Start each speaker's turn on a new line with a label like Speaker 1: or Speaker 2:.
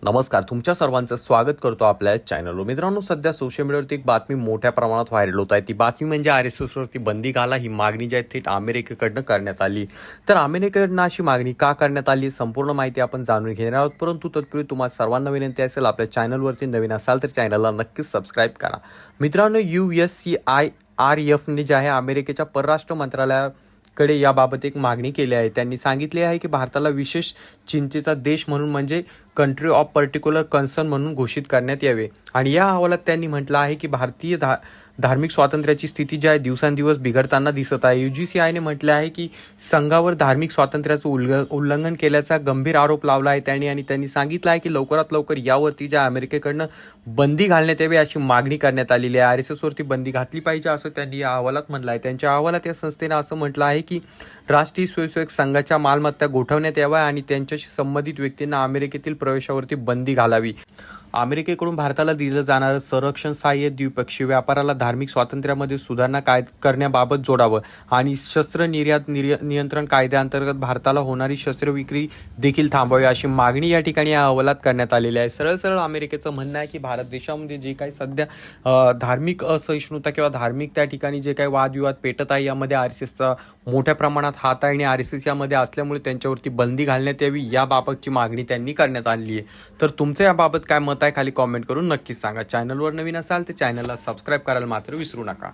Speaker 1: नमस्कार, तुमच्या सर्वांचं स्वागत करतो आपल्या चॅनलवर. मित्रांनो, सध्या सोशल मीडियावरती एक बातमी मोठ्या प्रमाणात व्हायरल होत आहे. ती बातमी म्हणजे RSSवरती बंदी घाला ही मागणी जी आहे थेट अमेरिकेकडनं करण्यात आली. तर अमेरिकेकडनं अशी मागणी का करण्यात आली, संपूर्ण माहिती आपण जाणून घेणार आहोत. परंतु तत्पूर्वी तुम्हाला सर्वांना विनंती असेल, आपल्या चॅनलवरती नवीन असाल तर चॅनलला नक्कीच सबस्क्राईब करा. मित्रांनो, USCIRFने जे आहे अमेरिकेच्या परराष्ट्र मंत्रालयाकडे याबाबत एक मागणी केली आहे. त्यांनी सांगितले आहे की भारताला विशेष चिंतेचा देश म्हणून म्हणजे कंट्री ऑफ पर्टिक्युलर कन्सर्न म्हणून घोषित करण्यात यावे. आणि या अहवालात त्यांनी म्हटलं आहे की भारतीय धार्मिक स्वातंत्र्याची स्थिती जी आहे दिवसांदिवस बिघडताना दिसत आहे. UGCIने म्हटले आहे की संघावर धार्मिक स्वातंत्र्याचं उल्लंघन केल्याचा गंभीर आरोप लावला आहे त्यांनी. आणि त्यांनी सांगितलं आहे की लवकरात लवकर यावरती ज्या अमेरिकेकडनं बंदी घालण्यात यावी अशी मागणी करण्यात आलेली आहे. RSSवरती बंदी घातली पाहिजे असं त्यांनी या अहवालात म्हटलं आहे. त्यांच्या अहवालात या संस्थेनं असं म्हटलं आहे की राष्ट्रीय स्वयंसेवक संघाच्या मालमत्ता गोठवण्यात याव्या आणि त्यांच्याशी संबंधित व्यक्तींना अमेरिकेतील प्रवेशावरती बंदी घालावी. अमेरिकेकडून भारताला दिलं जाणारं संरक्षण सहाय्य द्विपक्षीय व्यापाराला धार्मिक स्वातंत्र्यामध्ये सुधारणा करण्याबाबत जोडावं आणि शस्त्र निर्यात नियंत्रण कायद्याअंतर्गत भारताला होणारी शस्त्र विक्री देखील थांबवावी अशी मागणी या ठिकाणी या अहवालात करण्यात आलेली आहे. सरळ सरळ अमेरिकेचं म्हणणं आहे की भारत देशामध्ये जे काही सध्या धार्मिक असहिष्णुता किंवा धार्मिक त्या ठिकाणी जे काही वादविवाद पेटत आहे यामध्ये RSSचा मोठ्या प्रमाणात हात आहे आणि RSS यामध्ये असल्यामुळे त्यांच्यावरती बंदी घालण्यात यावी याबाबतची मागणी त्यांनी करण्यात आली आहे. तर तुमचं याबाबत काय मत आहे खाली कॉमेंट करून नक्कीच सांगा. चॅनलवर नवीन असाल तर चॅनलला सबस्क्राईब करायला मात्र विसरू नका.